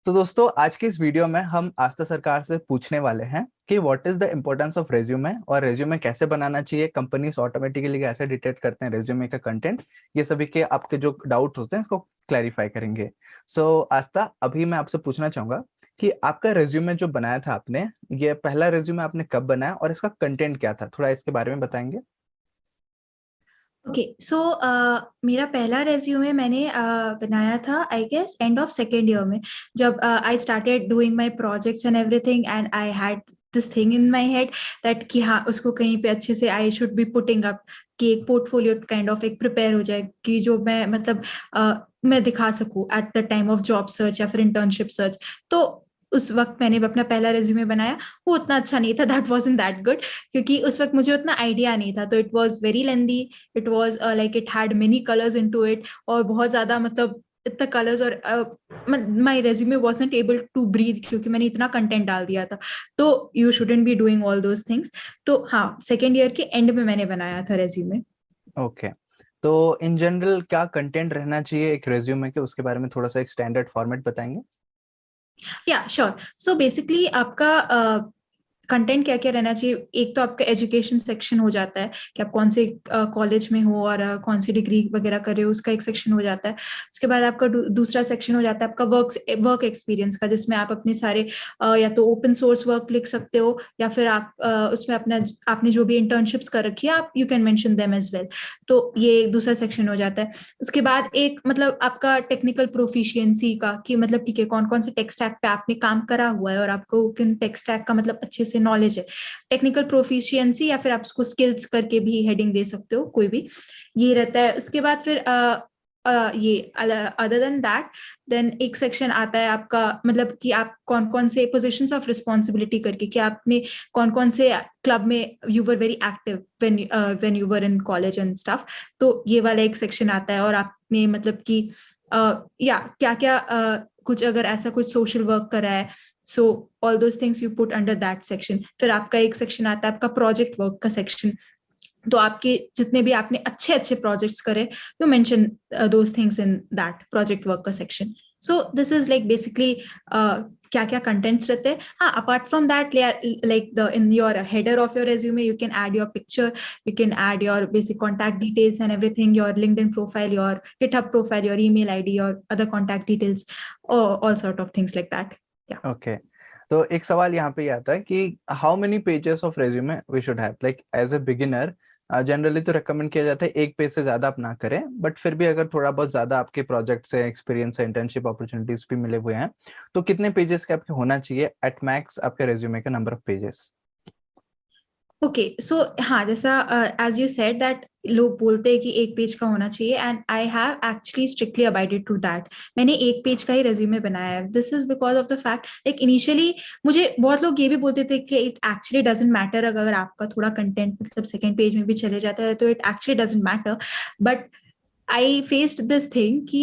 तो दोस्तों आज की इस वीडियो में हम आस्था सरकार से पूछने वाले हैं कि what is the importance of resume और रेज्यूमे कैसे बनाना चाहिए। कंपनीज ऑटोमेटिकली कैसे डिटेक्ट करते हैं रेज्यूमे का कंटेंट। ये सभी के आपके जो डाउट्स होते हैं इसको क्लैरिफाई करेंगे। आस्था, अभी मैं आपसे पूछना चाहूंगा कि आपका रेज्यूमे जो बनाया था आपने, ये पहला रेज्यूमे आपने कब बनाया और इसका कंटेंट क्या था, थोड़ा इसके बारे में बताएंगे। ओके सो मेरा पहला रेज्यूमे मैंने बनाया था I guess end of second year में, जब I started doing my projects and everything and I had this thing in my head that कि हाँ उसको कहीं पे अच्छे से I should be putting up कि एक पोर्टफोलियो काइंड ऑफ एक प्रिपेयर हो जाए कि जो मैं मतलब मैं दिखा सकूं at the time of job search या फिर इंटर्नशिप सर्च। तो उस वक्त मैंने अपना पहला रेज्यूमे बनाया। वो उतना अच्छा नहीं था, दैट वाजंट दैट गुड, क्योंकि उस वक्त मुझे उतना आइडिया नहीं था। तो it was very lengthy, it was like it had many colours into it, और बहुत ज्यादा मतलब इतना कलर्स, और my resume wasn't able to breathe क्योंकि मैंने इतना कंटेंट डाल दिया था। तो you shouldn't be doing all those things. तो हाँ, सेकेंड ईयर के एंड में मैंने बनाया था रेज्यूमे। ओके। तो इन जनरल क्या कंटेंट रहना चाहिए एक रेज्यूमे के, उसके बारे में थोड़ा सा एक स्टैंडर्ड फॉर्मेट बताएंगे। या श्योर। सो बेसिकली आपका कंटेंट क्या क्या रहना चाहिए। एक तो आपका एजुकेशन सेक्शन हो जाता है कि आप कौन से कॉलेज में हो और कौन सी डिग्री वगैरह कर रहे हो, उसका एक सेक्शन हो जाता है। उसके बाद आपका दूसरा सेक्शन हो जाता है आपका वर्क एक्सपीरियंस का, जिसमें आप अपने सारे या तो ओपन सोर्स वर्क लिख सकते हो या फिर आप उसमें अपना आपने जो भी इंटर्नशिप्स कर रखी है आप you can mention them as well. तो ये दूसरा सेक्शन हो जाता है। उसके बाद एक मतलब आपका टेक्निकल प्रोफिशिएंसी का, कि मतलब ठीक है कौन कौन से टेक स्टैक पे आपने काम करा हुआ है और आपको किन टेक स्टैक का मतलब अच्छे से नॉलेज है। टेक्निकल प्रोफिशिएंसी या फिर आप उसको स्किल्स करके भी हेडिंग दे सकते हो, कोई भी। ये रहता है। उसके बाद फिर ये अदर देन दैट, देन एक सेक्शन आता है आपका मतलब कि आप कौन कौन से पोजीशंस ऑफ रिस्पॉन्सिबिलिटी करके, कि आपने कौन कौन से क्लब में you were very active when you were in college and stuff. तो ये वाला एक सेक्शन आता है। और आपने मतलब कि या क्या क्या कुछ अगर ऐसा कुछ सोशल वर्क करा है, so all those things you put under that section. फिर आपका एक सेक्शन आता है आपका प्रोजेक्ट वर्क का सेक्शन। तो आपके जितने भी आपने अच्छे अच्छे प्रोजेक्ट्स करे, you mention those things in that project work का section. So this is like basically क्या क्या कंटेंट्स रहते हैं। हाँ, apart from that, like the in your header of your resume you can add your picture, you can add your basic contact details and everything, your LinkedIn profile, your GitHub profile, your email ID, your other contact details, or all sort of things like that. Yeah. Okay. तो एक सवाल यहाँ पे ये आता है कि how many pages of resume we should have, like as a beginner. Generally तो रेकमेंड किया जाता है एक पेज से ज्यादा आप ना करें, बट फिर भी अगर थोड़ा बहुत ज्यादा आपके प्रोजेक्ट से एक्सपीरियंस है, इंटर्नशिप अपॉर्चुनिटीज भी मिले हुए हैं, तो कितने पेजेस के आपके होना चाहिए एट मैक्स आपके रेज्यूमे का number of pages. Okay so हाँ, जैसा एज यू सेड दैट लोग बोलते हैं कि एक पेज का होना चाहिए, and I have actually strictly abided to that. मैंने एक पेज का ही रेज्यूमे बनाया है। This is because of the fact, like initially मुझे बहुत लोग ये भी बोलते थे कि इट एक्चुअली डजेंट मैटर अगर आपका थोड़ा कंटेंट मतलब सेकेंड पेज में भी चले जाता है, तो it actually doesn't matter. But I faced this thing कि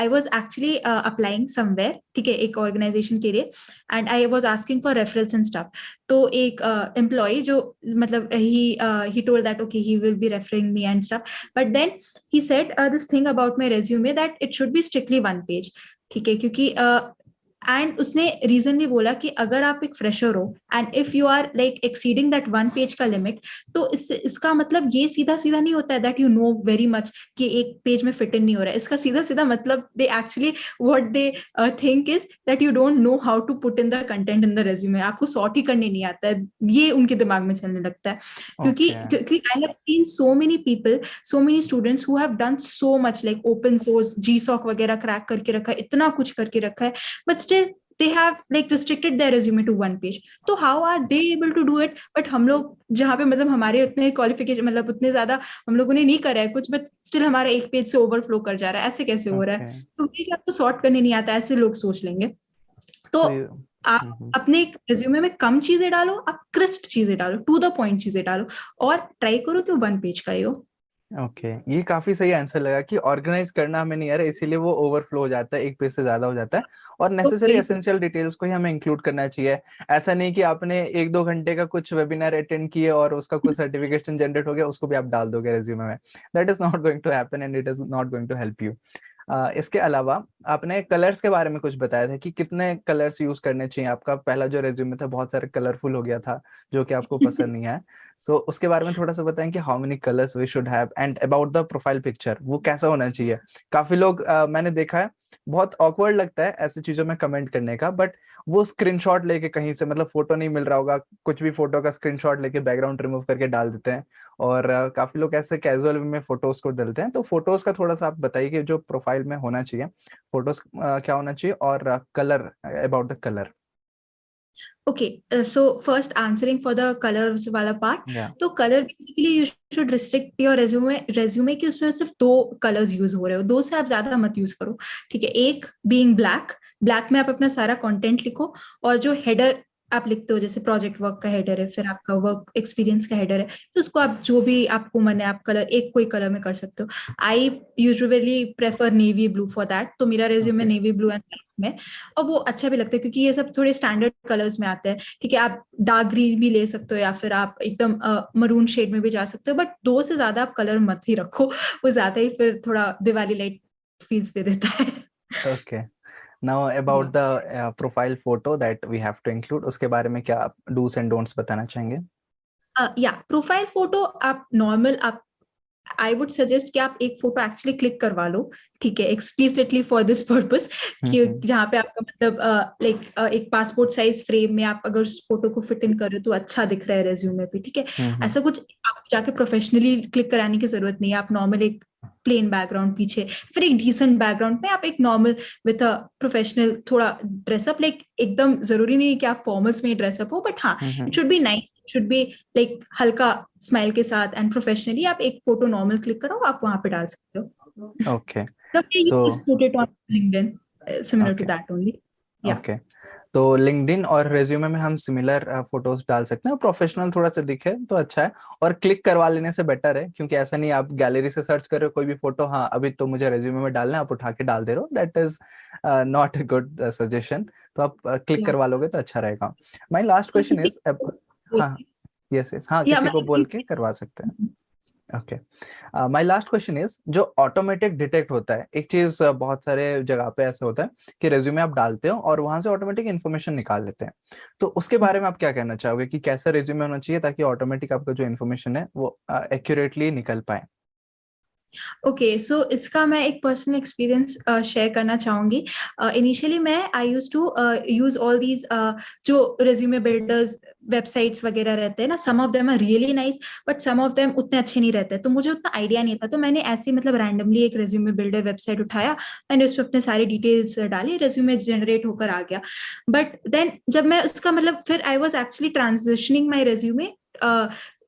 I was actually applying somewhere, ठीक है, एक organization के लिए, and I was asking for referrals and stuff. तो एक employee जो मतलब he told that okay he will be referring me and stuff, but then he said this thing about my resume that it should be strictly one page, ठीक है, क्योंकि and उसने reason भी बोला कि अगर आप एक फ्रेशर हो and if you are like exceeding that one page का लिमिट, तो इसका मतलब ये सीधा सीधा नहीं होता है that you know very much कि एक पेज में फिट इन नहीं हो रहा है। इसका सीधा सीधा मतलब they actually what they think is that you don't know how to put in the content in the resume. आपको सॉर्ट ही करने नहीं आता है, ये उनके दिमाग में चलने लगता है। क्योंकि ओके। क्योंकि I have seen so many people, so many students who have done so much like open source GSoC वगैरह क्रैक करके रखा है, इतना कुछ करके रखा है, but still they have like restricted their resume to one page. तो how are they able to do it? But हम लोग जहाँ पे मतलब हमारे उतने क्वालिफिकेशन मतलब उतने ज्यादा हम लोगों ने नहीं करा है कुछ, बट स्टिल हमारा एक पेज से ओवरफ्लो कर जा रहा है, ऐसे कैसे हो रहा है? ओके। तो ये आपको सॉर्ट करने नहीं आता, ऐसे लोग सोच लेंगे। तो तो आप अपने रिज्यूमे में कम चीजें डालो, आप क्रिस्प चीजें डालो, टू द पॉइंट चीजें डालो, और ट्राई करो कि वन पेज का ही हो। ओके, ये काफी सही आंसर लगा कि ऑर्गेनाइज करना हमें नहीं आ रहा, इसीलिए वो ओवरफ्लो हो जाता है, एक पेज से ज्यादा हो जाता है। और तो नेसेसरी वही एसेंशियल डिटेल्स को ही हमें इंक्लूड करना चाहिए। ऐसा नहीं कि आपने एक दो घंटे का कुछ वेबिनार अटेंड किए और उसका कुछ सर्टिफिकेशन जनरेट हो गया, उसको भी आप डाल दोगे रेज्यूमे में। That is not going to happen and it is not going to help you. इसके अलावा आपने कलर्स के बारे में कुछ बताया था कि कितने कलर्स यूज करने चाहिए। आपका पहला जो रेज्यूमे था बहुत सारे कलरफुल हो गया था, जो कि आपको पसंद नहीं आया। सो उसके बारे में थोड़ा सा बताएं कि how many colours we should have, and about the profile picture, वो कैसा होना चाहिए। काफी लोग मैंने देखा है बहुत ऑकवर्ड लगता है ऐसी चीजों में कमेंट करने का, बट वो स्क्रीनशॉट लेके कहीं से, मतलब फोटो नहीं मिल रहा होगा, कुछ भी फोटो का स्क्रीनशॉट लेके बैकग्राउंड रिमूव करके डाल देते हैं। और काफी लोग ऐसे कैजुअल में फोटोज को डालते हैं। तो फोटोज का थोड़ा सा आप बताइए कि जो प्रोफाइल में होना चाहिए, फोटोज क्या होना चाहिए, और colour, about the colour. Okay, so first answering for the colors वाला part, या तो color basically you should restrict your resume कि उसमें सिर्फ दो colors यूज हो रहे हो, दो से आप ज्यादा मत यूज करो, ठीक है। एक being black में आप अपना सारा कंटेंट लिखो, और जो हेडर आप लिखते हो, जैसे प्रोजेक्ट वर्क का हेडर है, फिर आपका वर्क एक्सपीरियंस का हेडर है, तो उसको आप जो भी आपको मन है आप कलर, एक कोई कलर में कर सकते हो। I usually prefer navy blue for that, तो मेरा resume okay. Navy blue and में, और वो अच्छा भी लगता है क्योंकि ये सब थोड़े स्टैंडर्ड कलर्स में आते हैं, ठीक है। आप डार्क ग्रीन भी ले सकते हो या फिर आप एकदम मरून शेड में भी जा सकते हो, बट दो से ज्यादा आप कलर मत ही रखो, वो ज्यादा ही फिर थोड़ा दिवाली लाइट फील्स दे देता है। Okay. Now about the profile photo that we have to include, उसके बारे में क्या आप डूस एंड डोंट्स बताना चाहेंगे। या प्रोफाइल फोटो आप नॉर्मल, आप आई वुड सजेस्ट कि आप एक फोटो एक्चुअली क्लिक करवा लो, ठीक है, एक्सप्लिसिटली फॉर दिस पर्पस, कि हम्म। जहाँ पे आपका मतलब लाइक एक पासपोर्ट साइज फ्रेम में आप अगर उस फोटो को फिट इन करो तो अच्छा दिख रहा है रेज्यूमे पे, ठीक है। हम्म। ऐसा कुछ आप जाके प्रोफेशनली क्लिक कराने की जरूरत नहीं है, आप नॉर्मल एक प्लेन बैकग्राउंड पीछे, फिर एक डिसेंट बैकग्राउंड में आप एक नॉर्मल विथ अ प्रोफेशनल थोड़ा ड्रेसअप, लाइक एकदम जरूरी नहीं है कि आप फॉर्मल्स में ड्रेसअप हो, बट हाँ, it should be nice, should be like हल्का स्माइल के साथ एंड प्रोफेशनली आप एक फोटो नॉर्मल क्लिक करो, आप वहां पे डाल सकते हो। ओके। मतलब you so just put it on LinkedIn, similar to okay. that only. Yeah. Okay. तो लिंक्डइन और रेज्यूमे में हम सिमिलर फोटोज डाल सकते हैं, प्रोफेशनल थोड़ा सा दिखे तो अच्छा है। और क्लिक करवा लेने से बेटर है, क्योंकि ऐसा नहीं आप गैलरी से सर्च कर रहे हो कोई भी फोटो, हाँ अभी तो मुझे रेज्यूमे में डालना है, आप उठा के डाल दे रहे हो, that is not a good suggestion. तो आप क्लिक Yeah. करवा लोगे तो अच्छा रहेगा। माई लास्ट तो क्वेश्चन किसी इज, हाँ, यस यस, हाँ या किसी को बोल के मतलब करवा सकते हैं। Okay. My last question is, जो ऑटोमेटिक डिटेक्ट होता है, एक चीज बहुत सारे जगह पे ऐसा होता है कि रेज्यूमे आप डालते हो और वहां से ऑटोमेटिक इन्फॉर्मेशन निकाल लेते हैं। तो उसके बारे में आप क्या कहना चाहोगे कि कैसा रेज्यूमे होना चाहिए ताकि ऑटोमेटिक आपका जो इन्फॉर्मेशन है वो एक्यूरेटली निकल पाए। ओके, सो इसका मैं एक पर्सनल एक्सपीरियंस शेयर करना चाहूंगी। इनिशियली मैं I used to use all these जो रेज्यूमे बिल्डर्स वेबसाइट्स वगैरह रहते हैं ना, some of them are really nice, but some of them उतने अच्छे नहीं रहते, तो मुझे उतना आइडिया नहीं था, तो मैंने ऐसे मतलब रैंडमली एक रेज्यूमे बिल्डर वेबसाइट उठाया, मैंने उस पर अपने सारे डिटेल्स डाली, रेज्यूमे जनरेट होकर आ गया। बट देन जब मैं उसका मतलब फिर I was actually transitioning my resume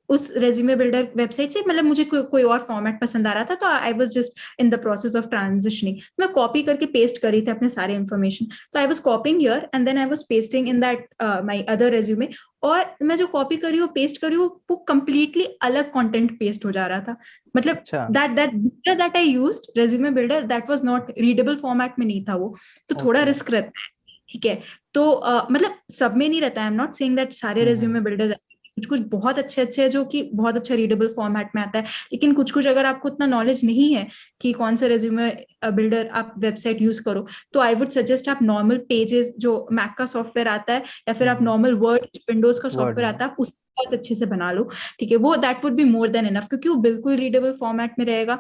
उस रेज्यूमे बिल्डर वेबसाइट से, मतलब मुझे कोई और फॉर्मेट पसंद आ रहा था, तो I was just in the process of transitioning, मैं कॉपी करके पेस्ट कर रही थी अपने सारे इन्फॉर्मेशन, तो I was copying here and then I was pasting in that my other resume, और मैं जो कॉपी कर रही हूँ पेस्ट कर रही हूँ वो कंप्लीटली अलग कंटेंट पेस्ट हो जा रहा था, मतलब अच्छा। That I used resume builder that was not readable format में नहीं था वो, तो थोड़ा ओके। रिस्क रहता है, ठीक है। तो मतलब सब में नहीं रहता है, I am not saying that सारे हम्म। रेज्यूमे बिल्डर, कुछ कुछ बहुत अच्छे अच्छे हैं जो कि बहुत अच्छा रीडेबल फॉर्मेट में आता है, लेकिन कुछ कुछ अगर आपको उतना नॉलेज नहीं है कि कौन सा रेज्यूमे बिल्डर आप वेबसाइट यूज करो, तो आई वुड सजेस्ट आप नॉर्मल पेजेस जो मैक का सॉफ्टवेयर आता है, या फिर आप नॉर्मल वर्ड विंडोज का वर्ड सॉफ्टवेयर में। आता है, आप उसको बहुत अच्छे से बना लो, ठीक है। वो that would be more than enough, क्योंकि वो बिल्कुल रीडेबल फॉर्मेट में रहेगा।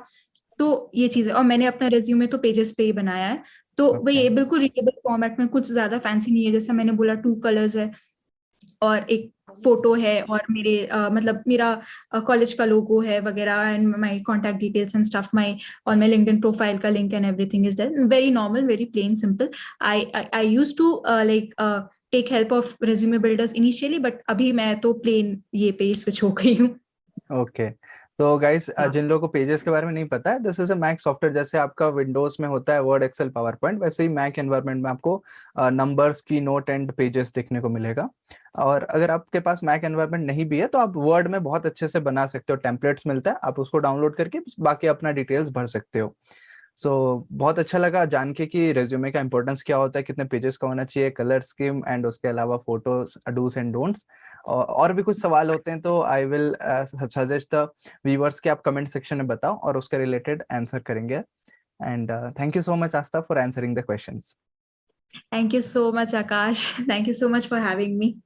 तो ये चीज है, और मैंने अपना रेज्यूमे तो पेजेस पे ही बनाया है, तो वही ओके। ये बिल्कुल रीडेबल फॉर्मेट में, कुछ ज्यादा फैंसी नहीं है, जैसा मैंने बोला 2 कलर्स है और एक फोटो है और मेरे मतलब मेरा कॉलेज का लोगो है वगैरह, and my contact details and stuff, my और माय लिंक्डइन प्रोफाइल का link and everything is there, very normal, very plain simple. I used to like take help of resume builders initially, but अभी मैं तो plane ये पे switch हो गई हूँ। ओके। तो गाइस, या जिन लोगों को पेजेस के बारे में नहीं पता है, this is a Mac software. जैसे आपका विंडोज में होता है वर्ड, एक्सेल, पावर पॉइंट, वैसे ही मैक एनवायरनमेंट में आपको नंबर्स की नोट एंड पेजेस देखने को मिलेगा। और अगर आपके पास मैक एनवायरनमेंट नहीं भी है तो आप वर्ड में बहुत अच्छे से बना सकते हो, टेम्पलेट्स मिलता है, आप उसको डाउनलोड करके बाकी अपना डिटेल्स भर सकते हो। सो बहुत अच्छा लगा जान के कि रेज्यूमे का इंपॉर्टेंस क्या होता है, कितने पेजेस का होना चाहिए, कलर स्कीम, एंड उसके अलावा फोटोज, डूस एंड डोंट्स। और भी कुछ सवाल होते हैं तो I will suggest the viewers कि आप कमेंट सेक्शन में बताओ और उसके रिलेटेड आंसर करेंगे। And thank you so much, Asta, for answering the questions. Thank you so much, Akash. Thank you so much for having me.